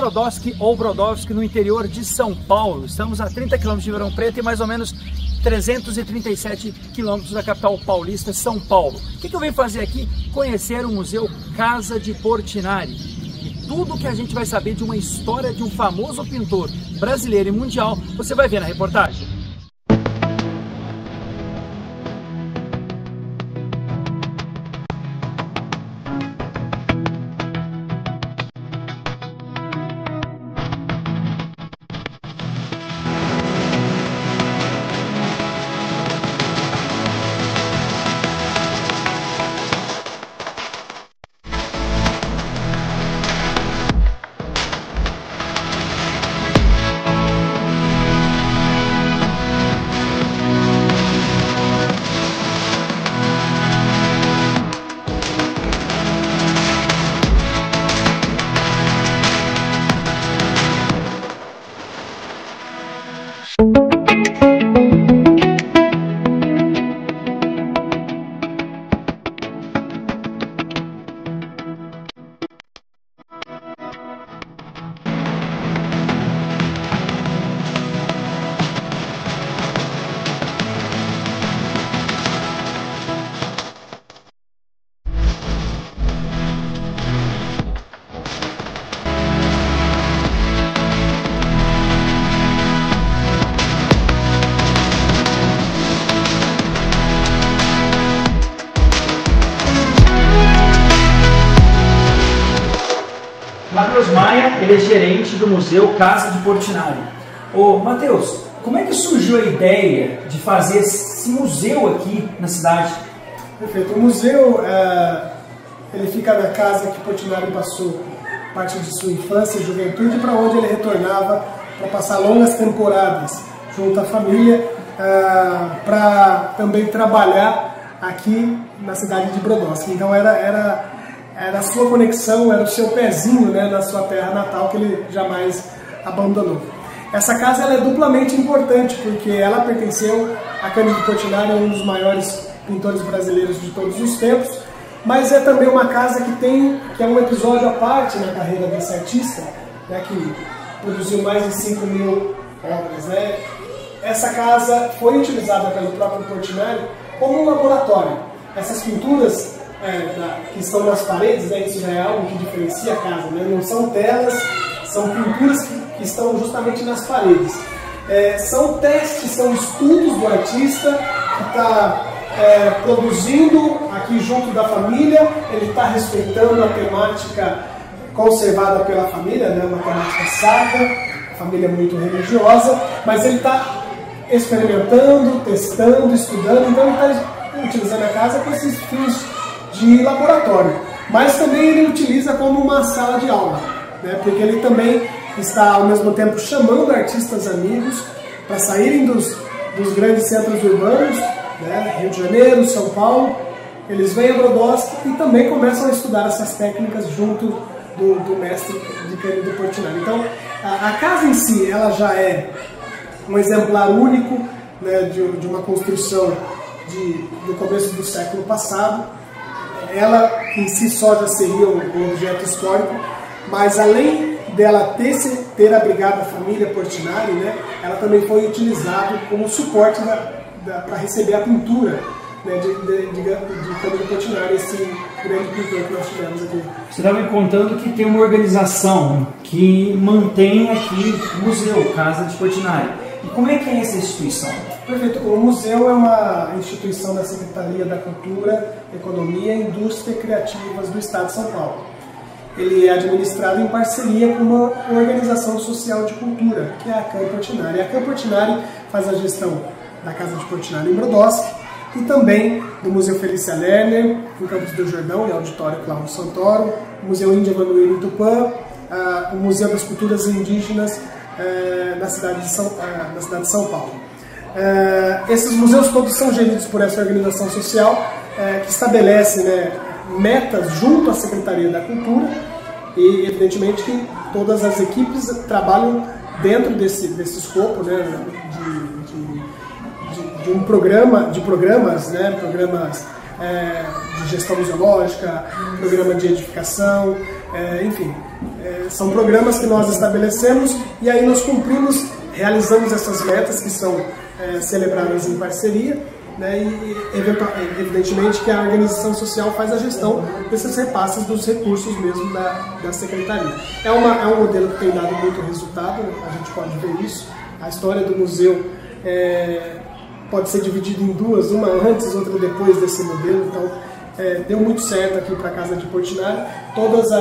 Brodowski ou Brodowski, no interior de São Paulo. Estamos a 30 km de Ribeirão Preto e mais ou menos 337 quilômetros da capital paulista, São Paulo. O que eu venho fazer aqui? Conhecer o Museu Casa de Portinari. E tudo que a gente vai saber de uma história de um famoso pintor brasileiro e mundial, você vai ver na reportagem. Matheus Maia, ele é gerente do Museu Casa de Portinari. Ô Matheus, como é que surgiu a ideia de fazer esse museu aqui na cidade? Perfeito. O museu ele fica na casa que Portinari passou parte de sua infância e juventude, para onde ele retornava para passar longas temporadas junto à família, para também trabalhar aqui na cidade de Brodowski. Então era a sua conexão, era o seu pezinho, né, na sua terra natal, que ele jamais abandonou. Essa casa ela é duplamente importante, porque ela pertenceu a Cândido Portinari, um dos maiores pintores brasileiros de todos os tempos, mas é também uma casa que é um episódio à parte na carreira desse artista, né, que produziu mais de 5.000 obras. Né? Essa casa foi utilizada pelo próprio Portinari como um laboratório. Essas pinturas que estão nas paredes, né, isso já é algo que diferencia a casa, né? Não são telas, são pinturas que estão justamente nas paredes. São testes, são estudos do artista que está produzindo aqui junto da família. Ele está respeitando a temática conservada pela família, né, uma temática sacra, a família é muito religiosa, mas ele está experimentando, testando, estudando, então ele está utilizando a casa com esses fins de laboratório, mas também ele utiliza como uma sala de aula, né? Porque ele também está ao mesmo tempo chamando artistas amigos para saírem dos grandes centros urbanos, né? Rio de Janeiro, São Paulo, eles vêm a Brodowski e também começam a estudar essas técnicas junto do mestre de Cândido Portinari. Então a casa em si ela já é um exemplar único, né, de uma construção do começo do século passado. Ela em si só já seria um objeto histórico, mas além dela ter abrigado a família Portinari, né, ela também foi utilizada como suporte para receber a pintura, né, de Cândido Portinari, esse grande pintor que nós tivemos aqui. Você estava me contando que tem uma organização que mantém aqui o Museu Casa de Portinari. E como é que é essa instituição? Perfeito. O museu é uma instituição da Secretaria da Cultura, Economia, Indústria e Criativas do Estado de São Paulo. Ele é administrado em parceria com uma organização social de cultura, que é a CAM Portinari. A CAM Portinari faz a gestão da Casa de Portinari em Brodowski e também do Museu Felícia Lerner, em Campos do Jordão, e Auditório Cláudio Santoro, o Museu Índio Emanuel em Tupã, o Museu das Culturas Indígenas na cidade de São Paulo. Esses museus todos são geridos por essa organização social que estabelece, né, metas junto à Secretaria da Cultura e, evidentemente, que todas as equipes trabalham dentro desse escopo, né, de um programas, né, de gestão museológica, programa de edificação, enfim, são programas que nós estabelecemos e aí nós cumprimos, realizamos essas metas que são celebradas em parceria, né, e evidentemente que a organização social faz a gestão desses repasses dos recursos mesmo da Secretaria. É um modelo que tem dado muito resultado, né? A gente pode ver isso. A história do museu pode ser dividida em duas, uma antes, outra depois desse modelo, então deu muito certo aqui para a Casa de Portinari. Todos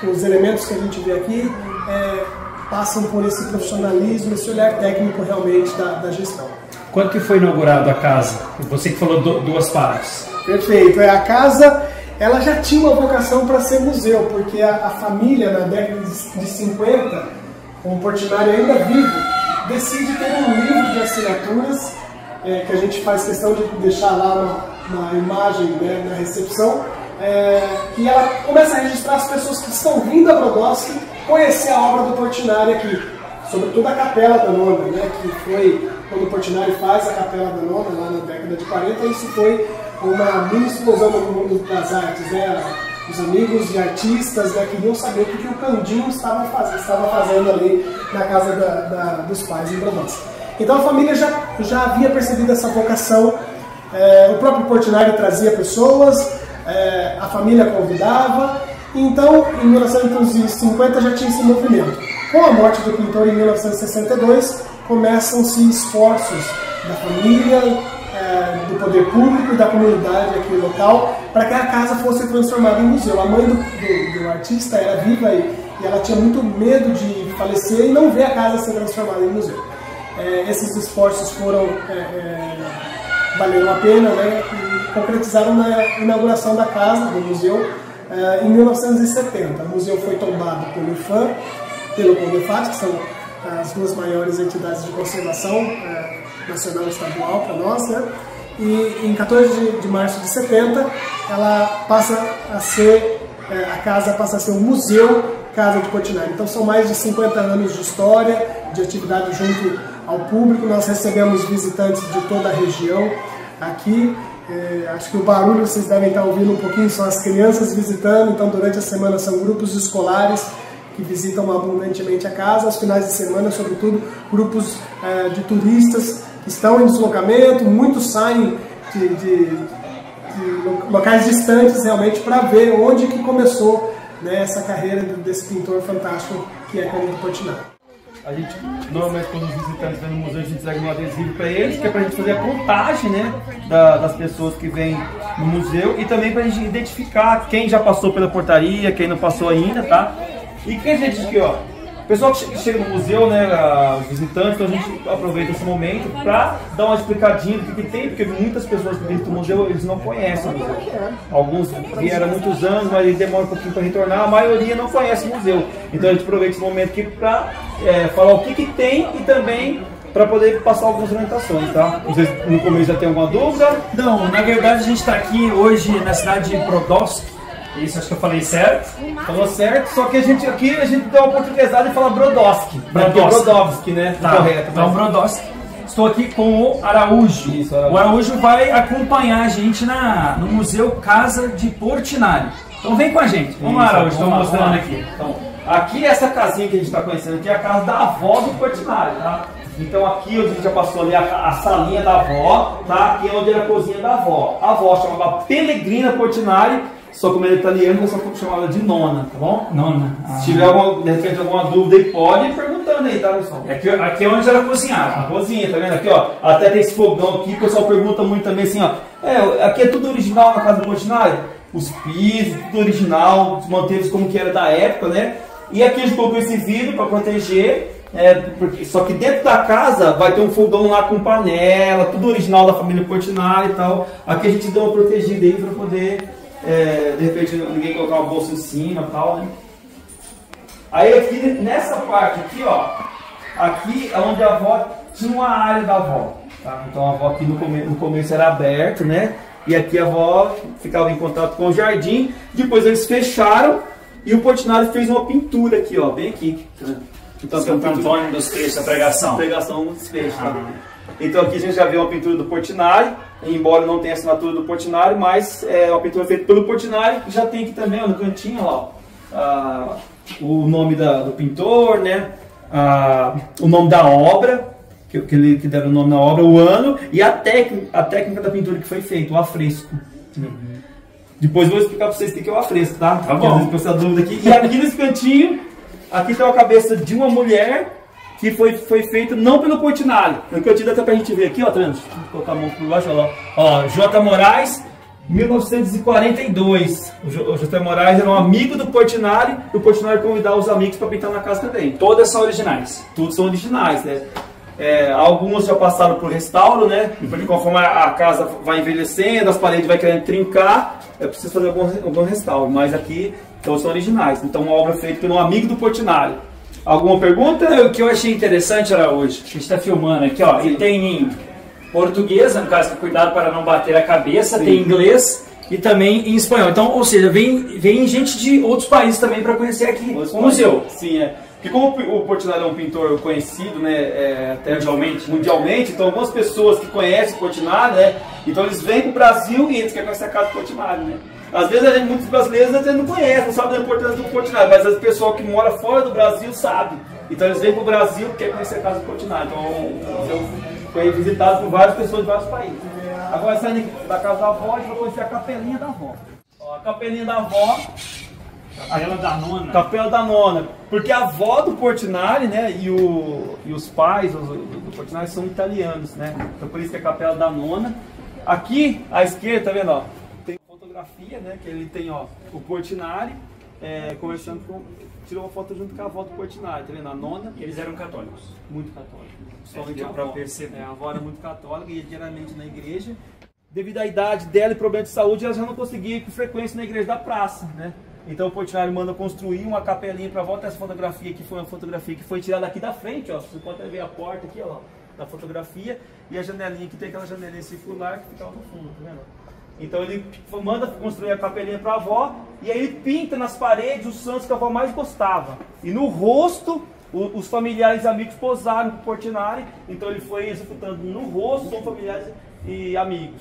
os elementos que a gente vê aqui passam por esse profissionalismo, esse olhar técnico realmente da gestão. Quando que foi inaugurado a casa? Você que falou duas partes. Perfeito. A casa ela já tinha uma vocação para ser museu, porque a família, na década de 50, com o Portinari ainda vivo, decide ter um livro de assinaturas, que a gente faz questão de deixar lá na imagem, né, na recepção, e ela começa a registrar as pessoas que estão vindo a Brodowski conhecer a obra do Portinari aqui, sobretudo a Capela da Nona, né, que foi quando o Portinari faz a Capela da Nona, lá na década de 40, isso foi uma mini explosão no mundo das artes, né? Os amigos e artistas, né, queriam saber o que o Candinho estava fazendo ali na casa dos pais em Brodowski. Então a família já havia percebido essa vocação, o próprio Portinari trazia pessoas, a família convidava, então em 1950 já tinha esse movimento. Com a morte do pintor em 1962, começam-se esforços da família, do poder público e da comunidade aqui local para que a casa fosse transformada em museu. A mãe do artista era viva e ela tinha muito medo de falecer e não ver a casa ser transformada em museu. Esses esforços valeram a pena, né, e concretizaram na inauguração da casa, do museu, em 1970. O museu foi tombado pelo IPHAN, pelo CONDEPHAT, que são as duas maiores entidades de conservação nacional e estadual para nós, né? E em 14 de março de 70, ela passa a ser, a casa passa a ser um museu Casa de Portinari. Então são mais de 50 anos de história, de atividade junto ao público. Nós recebemos visitantes de toda a região aqui. Acho que o barulho vocês devem estar ouvindo um pouquinho, são as crianças visitando. Então durante a semana são grupos escolares que visitam abundantemente a casa, aos finais de semana, sobretudo, grupos de turistas que estão em deslocamento, muitos saem de locais distantes realmente para ver onde que começou, né, essa carreira desse pintor fantástico que é Cândido Portinari. A gente, normalmente, quando os visitantes vêm no museu, a gente entrega um adesivo para eles, que é para a gente fazer a contagem, né, das pessoas que vêm no museu e também para a gente identificar quem já passou pela portaria, quem não passou ainda, tá? E quem a gente diz aqui, ó, o pessoal que chega no museu, né, os visitantes, então a gente aproveita esse momento para dar uma explicadinha do que tem, porque muitas pessoas que visitam o museu, eles não conhecem o museu. Alguns vieram há muitos anos, mas demora um pouquinho para retornar, a maioria não conhece o museu. Então a gente aproveita esse momento aqui para falar o que tem e também para poder passar algumas orientações, tá? Vocês no começo já tem alguma dúvida? Não, na verdade a gente está aqui hoje na cidade de Brodowski. Isso, acho que eu falei certo. Falou certo, só que a gente deu uma oportunidade de falar Brodowski. Brodowski, né? Tá, correto. Então, Brodowski. Estou aqui com o Araújo. Isso, Araújo. O Araújo vai acompanhar a gente no Museu Casa de Portinari. Então vem com a gente. Vamos lá, Araújo, estou mostrando aqui. Então, aqui essa casinha que a gente está conhecendo aqui é a casa da avó do Portinari, tá? Então aqui onde a gente já passou ali a salinha da avó, tá? Aqui é onde era a cozinha da avó. A avó chamava Pellegrina Portinari. Só como ele é italiano, eu só chamo ela de Nona, tá bom? Nona. Se tiver de repente alguma dúvida aí, pode ir perguntando aí, tá, pessoal? Aqui é onde ela cozinhava. A cozinha, tá vendo? Aqui, ó, até tem esse fogão aqui, o pessoal pergunta muito também assim, ó. Aqui é tudo original na casa do Portinari? Os pisos, tudo original, os manteiros como que era da época, né? E aqui a gente colocou esse vidro para proteger, só que dentro da casa vai ter um fogão lá com panela, tudo original da família Portinari e tal. Aqui a gente deu uma protegida aí para poder... de repente ninguém colocar uma bolsa em cima e tal, né? Aí aqui nessa parte aqui, ó, aqui é onde a avó tinha uma área da avó, tá? Então a avó aqui no começo era aberto, né? E aqui a avó ficava em contato com o jardim. Depois eles fecharam e o Portinari fez uma pintura aqui, ó, bem aqui. Então tem Santo Antônio dos Peixes, a pregação. Pregação dos Peixes, tá? Então aqui a gente já vê uma pintura do Portinari, embora não tenha assinatura do Portinari, mas é uma pintura feita pelo Portinari, que já tem aqui também, ó, no cantinho, ó, o nome do pintor, né? O nome da obra, que deram o nome na obra, o ano e a técnica da pintura que foi feita, o afresco. Depois eu vou explicar para vocês o que é o afresco, tá? Tá bom. Às vezes você dúvida aqui. E aqui nesse cantinho, aqui tem uma cabeça de uma mulher que foi feito não pelo Portinari. No cantinho dá até pra gente ver aqui, ó, tá vendo? Deixa eu colocar a mão por baixo, olha lá. Ó, J. Moraes, 1942. O J. Moraes era um amigo do Portinari, e o Portinari convidava os amigos para pintar na casa também. Todas são originais? Todos são originais, né? Algumas já passaram por restauro, né? Porque conforme a casa vai envelhecendo, as paredes vai querendo trincar, é preciso fazer algum restauro. Mas aqui, todos são originais. Então, uma obra feita por um amigo do Portinari. Alguma pergunta? O que eu achei interessante, Araújo, que a gente está filmando aqui, ó, ele tem em português, no caso, cuidado para não bater a cabeça, sim. Tem em inglês e também em espanhol. Então, ou seja, vem gente de outros países também para conhecer aqui o museu. Sim, Porque como o Portinari é um pintor conhecido, né, até mundialmente, então algumas pessoas que conhecem o Portinari, né, então eles vêm para o Brasil e eles querem conhecer a casa do Portinari, né. Às vezes muitos brasileiros até não conhecem, não sabem da importância do Portinari, mas o pessoal que mora fora do Brasil sabe. Então eles vêm para o Brasil e querem conhecer a casa do Portinari. Então foi visitado por várias pessoas de vários países. Agora saindo da casa da avó, a gente vai conhecer a capelinha da avó. Ó, a capelinha da avó. Capela da Nona. Capela da Nona. Porque a avó do Portinari, né, e os pais do Portinari são italianos, né? Então por isso que é a Capela da Nona. Aqui, à esquerda, tá vendo, ó? Tem fotografia, né, que ele tem, ó, o Portinari conversando tirou uma foto junto com a avó do Portinari, tá vendo? A Nona. Eles eram católicos. Muito católicos. Principalmente a avó. Perceber. A avó era muito católica e ia diariamente na igreja. Devido à idade dela e problemas de saúde, ela já não conseguia ir com frequência na igreja da praça, né? Então o Portinari manda construir uma capelinha para volta. Essa fotografia aqui foi uma fotografia que foi tirada aqui da frente, ó. Você pode ver a porta aqui, ó, da fotografia, e a janelinha que tem aquela janelinha circular que ficava no fundo, tá vendo? Então ele manda construir a capelinha para a avó e aí ele pinta nas paredes os santos que a avó mais gostava. E no rosto, os familiares e amigos posaram com o Portinari, então ele foi executando no rosto, são familiares e amigos.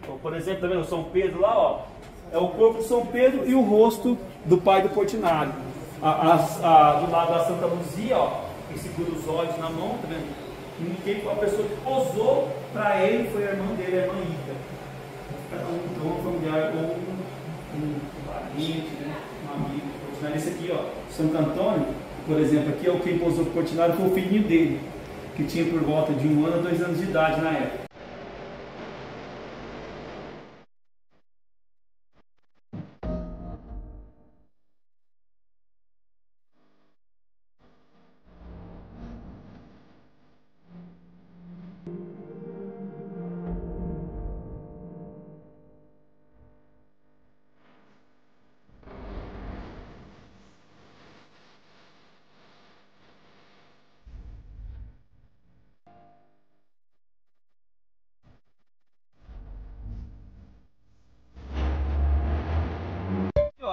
Então, por exemplo, tá vendo São Pedro lá, ó? É o corpo de São Pedro e o rosto do pai do Portinari. Do lado da Santa Luzia, ó, que segura os olhos na mão, tá vendo? A pessoa que posou para ele foi a irmã dele, a irmã Ida. Então, um familiar ou um parente, né? Um amigo do Portinari. Esse aqui, ó, Santo Antônio, por exemplo, aqui é o quem posou para o Portinari, foi o filhinho dele, que tinha por volta de 1 ano a 2 anos de idade na época.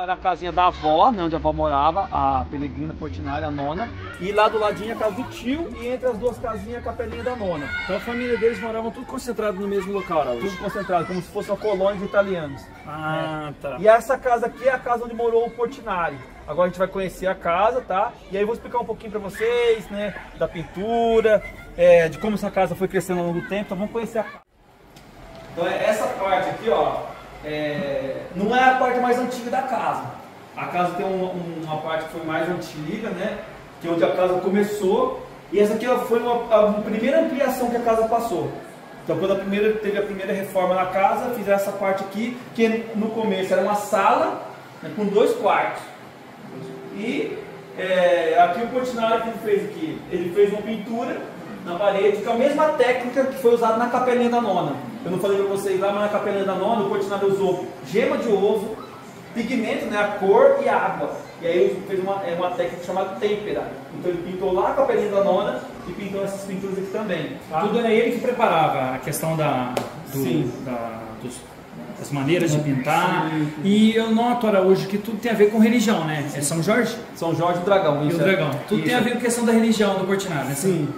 Era a casinha da avó, né, onde a avó morava, a Peregrina Portinari, a Nona. E lá do ladinho a casa do tio, e entre as duas casinhas a capelinha da Nona. Então a família deles moravam tudo concentrado no mesmo local, Araújo? Tudo concentrado, como se fosse uma colônia de italianos. Tá. E essa casa aqui é a casa onde morou o Portinari. Agora a gente vai conhecer a casa, tá? E aí eu vou explicar um pouquinho pra vocês, né, da pintura, de como essa casa foi crescendo ao longo do tempo. Então vamos conhecer a casa. Então essa parte aqui, ó, não é a parte mais antiga da casa. A casa tem uma parte que foi mais antiga, né? Que é onde a casa começou. E essa aqui foi a primeira ampliação que a casa passou. Então quando teve a primeira reforma na casa, fizeram essa parte aqui, que no começo era uma sala, né, com 2 quartos. E aqui o Portinari que ele fez aqui, ele fez uma pintura na parede, com a mesma técnica que foi usada na capelinha da Nona. Eu não falei para vocês lá, mas na capelinha da Nona o Portinari usou gema de ovo, pigmento, né, a cor e água. E aí ele fez uma técnica chamada têmpera. Então ele pintou lá a capelinha da Nona e pintou essas pinturas aqui também. Tá? Tudo era ele que preparava a questão das maneiras de pintar. Sim. E eu noto, Araújo, que tudo tem a ver com religião, né? É São Jorge? São Jorge e o Dragão. E o Dragão. Tudo tem a ver com a questão da religião do Portinari, né? Sim.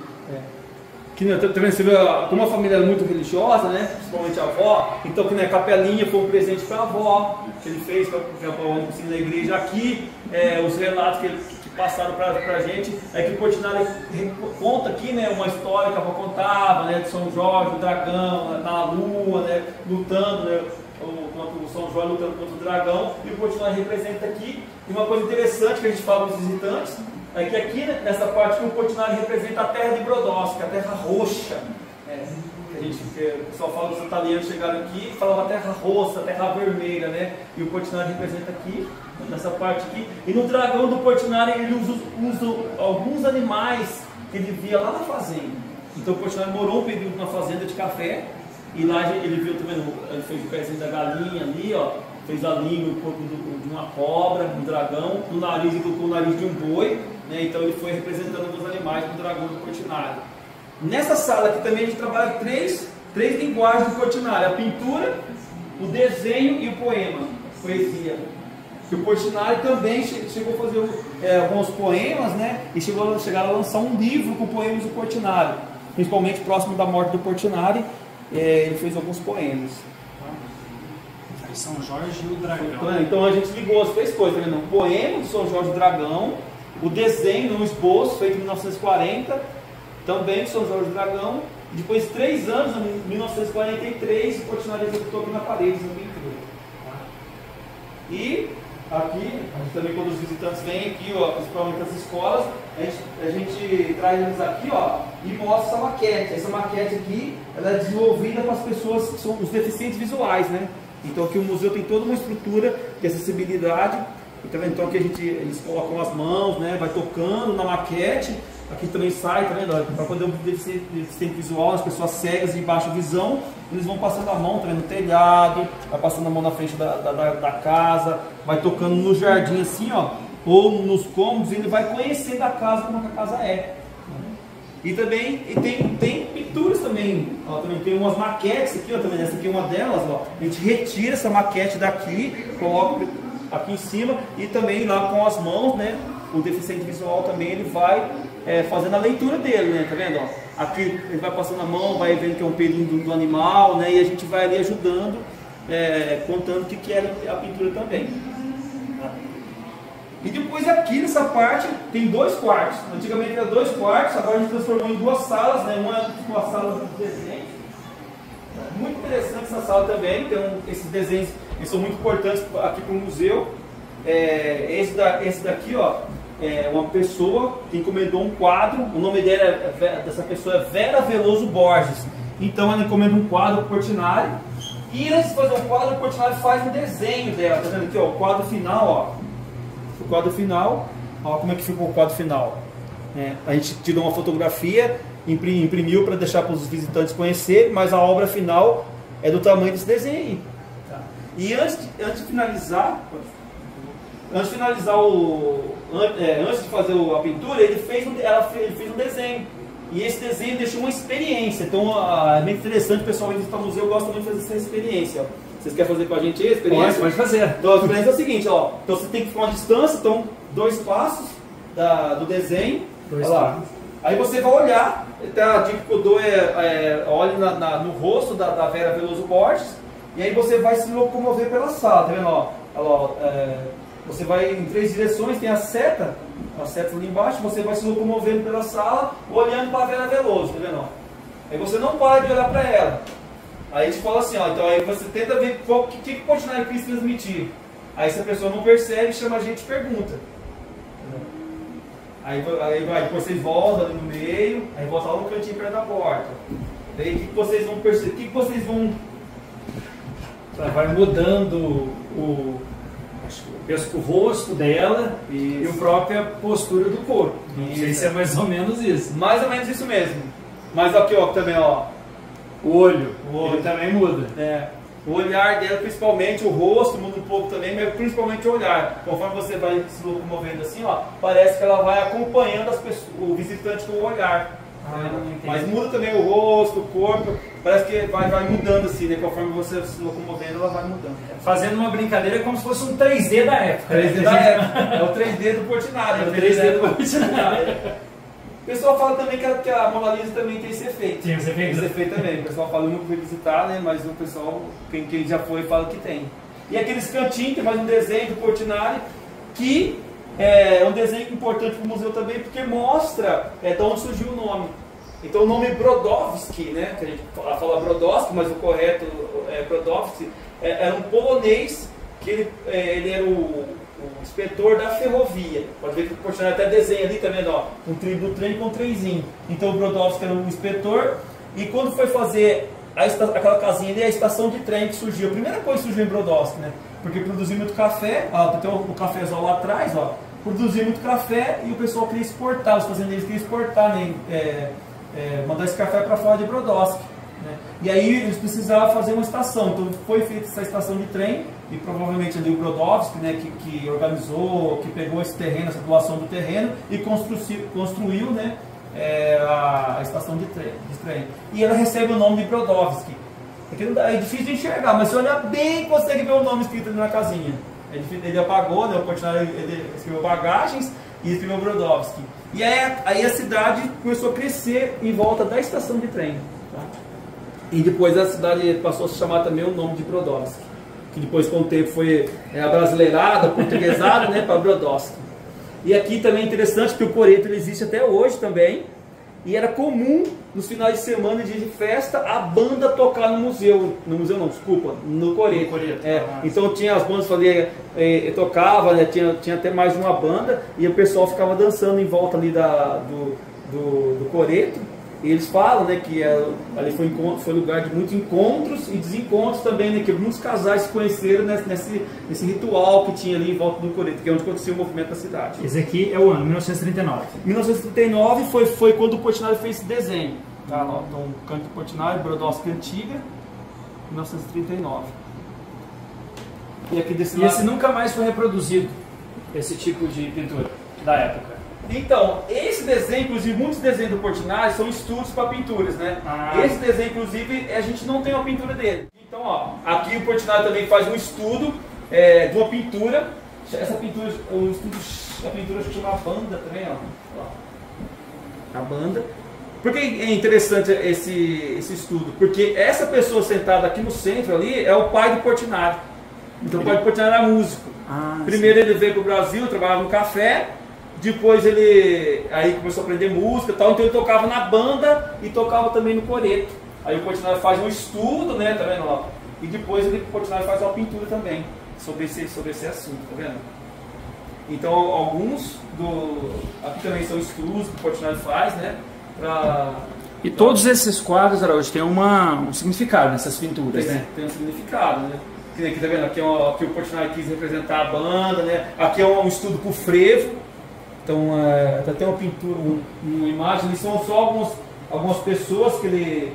que também você vê como a família era muito religiosa, né? Principalmente a avó, então que a capelinha foi um presente para a avó, que ele fez para a avó na igreja aqui, os relatos que passaram para a gente, é que o Portinari conta aqui, né, uma história que a avó contava, né, de São Jorge, o dragão, na lua, né, lutando, né, o São Jorge lutando contra o dragão, e o Portinari representa aqui. E uma coisa interessante que a gente fala para os visitantes, é que aqui nessa parte que o Portinari representa a terra de Brodowski, a terra roxa. O pessoal fala que os italianos chegaram aqui e falavam terra roxa, terra vermelha, né? E o Portinari representa aqui, nessa parte aqui. E no dragão do Portinari ele usa alguns animais que ele via lá na fazenda. Então o Portinari morou um período na fazenda de café, e lá ele viu também, ele fez o pezinho da galinha ali, ó. Fez a língua, o corpo de uma cobra, um dragão, no nariz ele colocou o nariz de um boi, né? Então ele foi representando os animais do dragão do Portinari. Nessa sala aqui também a gente trabalha três linguagens do Portinari: a pintura, o desenho e o poema, poesia. Que o Portinari também chegou a fazer alguns poemas, né? E chegaram a lançar um livro com poemas do Portinari, principalmente próximo da morte do Portinari, ele fez alguns poemas. São Jorge e o Dragão. Então a gente ligou as três coisas, né? O poema do São Jorge e o Dragão, o desenho no esboço, feito em 1940, também do São Jorge e o Dragão. Depois de 3 anos, em 1943, o Portinari executou aqui na parede, na pintura. E aqui, também quando os visitantes vêm aqui, ó, principalmente as escolas, a gente traz eles aqui, ó, e mostra essa maquete. Essa maquete aqui, ela é desenvolvida para as pessoas que são os deficientes visuais, né? Então aqui o museu tem toda uma estrutura de acessibilidade. Então aqui eles colocam as mãos, né, vai tocando na maquete. Aqui também sai, tá vendo? Para poder o deficiente visual, as pessoas cegas de baixa visão, eles vão passando a mão também no telhado, vai passando a mão na frente da casa, vai tocando no jardim assim, ó, ou nos cômodos, e ele vai conhecendo a casa, como a casa é. E também tem pinturas também, ó, também tem umas maquetes aqui, ó, também essa aqui é uma delas, ó. A gente retira essa maquete daqui, coloca aqui em cima, e também lá com as mãos, né, o deficiente visual também ele vai fazendo a leitura dele, né, tá vendo, ó? Aqui ele vai passando a mão, vai vendo que é um pelinho do animal, né, e a gente vai ali ajudando, contando o que é a pintura também. E depois aqui nessa parte tem 2 quartos. Antigamente era 2 quartos, agora a gente transformou em 2 salas, né? Uma com a sala dos desenhos. Muito interessante essa sala também. Esses desenhos eles são muito importantes aqui para o museu. Esse daqui, ó, é uma pessoa que encomendou um quadro. O nome dessa pessoa é Vera Veloso Borges. Então ela encomenda um quadro para o Portinari. E antes de fazer um quadro, o Portinari faz um desenho dela. Tá vendo aqui, ó, o quadro final, ó. O quadro final, olha como é que ficou o quadro final. A gente tirou uma fotografia, imprimiu para deixar para os visitantes conhecerem, mas a obra final é do tamanho desse desenho aí. Tá. E antes de finalizar antes de fazer a pintura, ele fez um desenho. E esse desenho deixou uma experiência. Então é bem interessante, o pessoal que visitar o museu gosta muito de fazer essa experiência. Ó. Vocês querem fazer com a gente a experiência? Pode fazer. Então a experiência é o seguinte, ó. Então você tem que ficar uma distância, então 2 passos do desenho. 2 passos. Aí você vai olhar, a dica que eu dou olhe no rosto da Vera Veloso Borges, e aí você vai se locomover pela sala, tá vendo? Ó, você vai em 3 direções, tem a seta ali embaixo, você vai se locomovendo pela sala, olhando para a Vera Veloso, tá vendo? Aí você não para de olhar para ela. Aí a gente fala assim, ó, então aí você tenta ver o que o Portinari quis transmitir. Aí se a pessoa não percebe, chama a gente e pergunta. Aí depois vocês voltam ali no meio, aí volta lá no cantinho perto da porta. Daí o que vocês vão perceber? O que vocês vão... Vai mudando o rosto dela e a própria postura do corpo. Não sei se é mais ou menos isso. Mais ou menos isso mesmo. Mas aqui, ó, também, ó. O olho também muda. O olhar dela, principalmente, o rosto muda um pouco também, mas principalmente o olhar. Conforme você vai se locomovendo assim, ó, parece que ela vai acompanhando o visitante com o olhar. Mas muda também o rosto, o corpo, parece que vai mudando assim, né? Conforme você se locomovendo, ela vai mudando. Fazendo uma brincadeira como se fosse um 3D da época. 3D da época. É o 3D do Portinari. É o 3D do Portinari. O pessoal fala também que a Mona Lisa também tem esse efeito. Tem esse efeito. Esse efeito também. O pessoal fala, eu nunca fui visitar, né? Mas o pessoal, quem já foi, fala que tem. E aqueles cantinhos, tem mais um desenho do Portinari, que é um desenho importante para o museu também, porque mostra de onde surgiu o nome. Então o nome Brodowski, né? Que a gente fala Brodowski, mas o correto é Brodowski, era um polonês que ele era o inspetor da ferrovia. Pode ver que o Portinari até desenha ali, tá vendo? Ó, um trilho do trem com um trenzinho. Então o Brodowski era o inspetor, e quando foi fazer aquela casinha ali, a estação de trem que surgiu, a primeira coisa que surgiu em Brodowski, né? Porque produzia muito café, ó, tem o cafezal lá atrás, ó, produzia muito café e o pessoal queria exportar, os fazendeiros queriam exportar, né? Mandar esse café para fora de Brodowski, né? E aí eles precisavam fazer uma estação, então foi feita essa estação de trem, e provavelmente ali o Brodowski, né, que organizou, que pegou esse terreno, essa doação do terreno e construiu, né, a estação de trem. E ela recebe o nome de Brodowski. É difícil de enxergar, mas se olhar bem, consegue ver o nome escrito ali na casinha. Ele apagou, né, o Portinari ele escreveu bagagens e escreveu Brodowski. E aí a cidade começou a crescer em volta da estação de trem. Tá? E depois a cidade passou a se chamar também o nome de Brodowski, que depois com o tempo foi abrasileirada, portuguesada, né, para Brodowski. E aqui também é interessante que o coreto ele existe até hoje também, e era comum nos finais de semana e dias de festa a banda tocar no museu no coreto. Então tinha as bandas ali, tocava, né, tinha até mais de uma banda, e o pessoal ficava dançando em volta ali do coreto. E eles falam, né, que ali foi lugar de muitos encontros e desencontros também, né, que muitos casais se conheceram nesse ritual que tinha ali em volta do coreto, que é onde acontecia o movimento da cidade. Esse aqui é o ano, 1939. 1939 foi quando o Portinari fez esse desenho. Tá? Então, o canto do Portinari, Brodowski Antiga, 1939. E aqui desse lado... esse nunca mais foi reproduzido, esse tipo de pintura da época. Então, esse desenho, inclusive, muitos desenhos do Portinari são estudos para pinturas, né? Esse desenho, inclusive, a gente não tem uma pintura dele. Então, ó, aqui o Portinari também faz um estudo de uma pintura. Essa pintura, a pintura chama a banda também, ó. A banda. Por que é interessante esse estudo? Porque essa pessoa sentada aqui no centro ali é o pai do Portinari. Então, o pai do Portinari era músico. Primeiro ele veio para o Brasil, trabalhava no café. Depois ele aí começou a aprender música e tal, então ele tocava na banda e tocava também no coreto. Aí o Portinari faz um estudo, né, tá vendo lá? E depois o Portinari faz uma pintura também sobre esse assunto, tá vendo? Então alguns aqui também são estudos que o Portinari faz, né? E todos esses quadros, Araújo, tem um significado nessas pinturas, né? Tem um significado, né? Aqui tá vendo? Aqui o Portinari quis representar a banda, né? Aqui é um estudo pro frevo. Então, até uma pintura, uma imagem, ali são só algumas pessoas que ele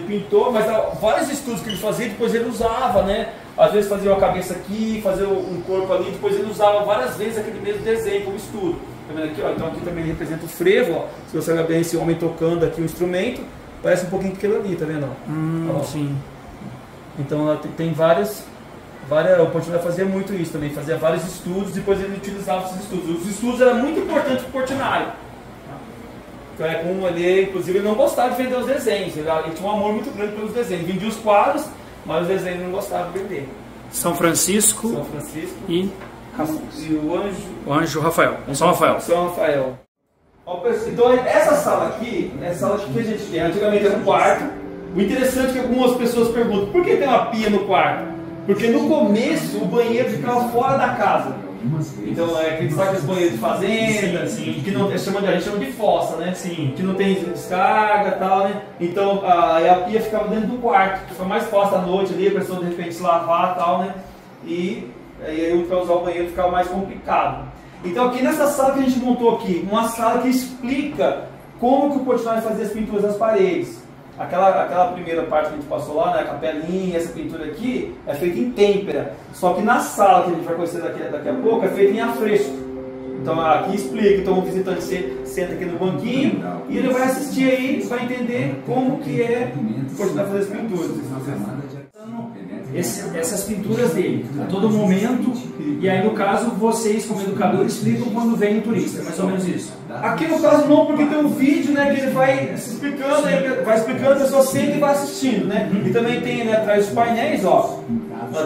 pintou, mas vários estudos que ele fazia, depois ele usava, né? Às vezes fazia uma cabeça aqui, fazia um corpo ali, depois ele usava várias vezes aquele mesmo desenho como estudo. Tá vendo aqui, ó? Então aqui também ele representa o frevo, ó. Se você olhar bem esse homem tocando aqui o instrumento, parece um pouquinho aquilo ali, tá vendo? Sim. Então tem várias... O Portinari fazia muito isso também, fazia vários estudos, depois ele utilizava esses estudos. Os estudos eram muito importantes para o Portinari. Então é como ele, inclusive, ele não gostava de vender os desenhos, ele tinha um amor muito grande pelos desenhos. Vendia os quadros, mas os desenhos ele não gostava de vender. São Francisco e o anjo Rafael. São Rafael. Então essa sala aqui é a sala que a gente tem. Antigamente era um quarto. O interessante é que algumas pessoas perguntam, por que tem uma pia no quarto? Porque no começo o banheiro ficava fora da casa. Então sabe aqueles banheiros de fazenda, sim. Que não, a gente chama de fossa, né? Sim. Que não tem descarga e tal, né? Então a pia ficava dentro do quarto, fica mais fácil à noite ali, a pessoa de repente se lavar e tal, né? E aí para usar o banheiro ficava mais complicado. Então aqui nessa sala que a gente montou aqui, uma sala que explica como que o Portinari fazia as pinturas nas paredes. Aquela primeira parte que a gente passou lá, né, a capelinha, essa pintura aqui, é feita em têmpera. Só que na sala que a gente vai conhecer daqui a pouco, é feita em afresco. Então aqui explica, então o visitante senta aqui no banquinho e ele vai assistir aí, vai entender como que é o Portinari fazer as pinturas. essas pinturas dele a todo momento, e aí no caso vocês como educadores explicam quando vem o turista, mais ou menos isso. Aqui no caso não, porque tem um vídeo, né, que ele vai se explicando, a pessoa senta e vai assistindo, né? E também tem, né, atrás dos painéis, ó.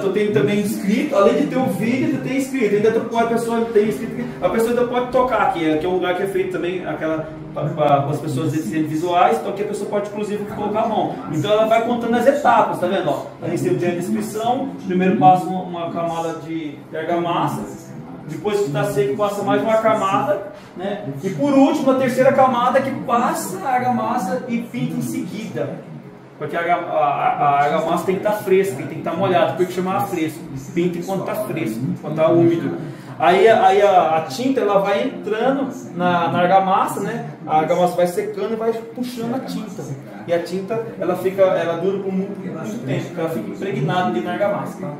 Eu tenho também escrito, além de ter o vídeo, tem escrito. Ainda a pessoa tem escrito, a pessoa ainda pode tocar aqui, é um lugar que é feito também para as pessoas deficientes visuais, então aqui a pessoa pode inclusive colocar a mão. Então ela vai contando as etapas, tá vendo? Ó, a gente tem a descrição, primeiro passa uma camada de argamassa, depois que está seco passa mais uma camada, né? E por último a terceira camada que passa a argamassa e pinta em seguida. Porque a argamassa tem que estar fresca, tem que estar molhada, por que chamar fresco? Pinta enquanto está fresco, enquanto está úmido. Aí a tinta ela vai entrando na argamassa, né? A argamassa vai secando e vai puxando a tinta. E a tinta ela dura por muito tempo, porque ela fica impregnada ali na argamassa. Tá?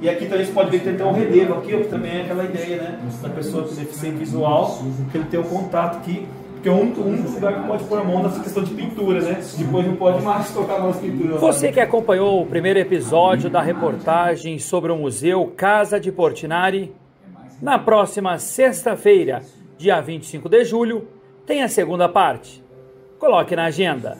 E aqui também você pode ver que tem um relevo aqui, que também é aquela ideia, né? Da pessoa com deficiência visual, que ele tem um contato aqui. Porque é o único lugar que pode pôr a mão nessa questão de pintura, né? Depois não pode mais tocar nas pinturas. Você que acompanhou o primeiro episódio da reportagem sobre o Museu Casa de Portinari, na próxima sexta-feira, dia 25 de julho, tem a segunda parte. Coloque na agenda.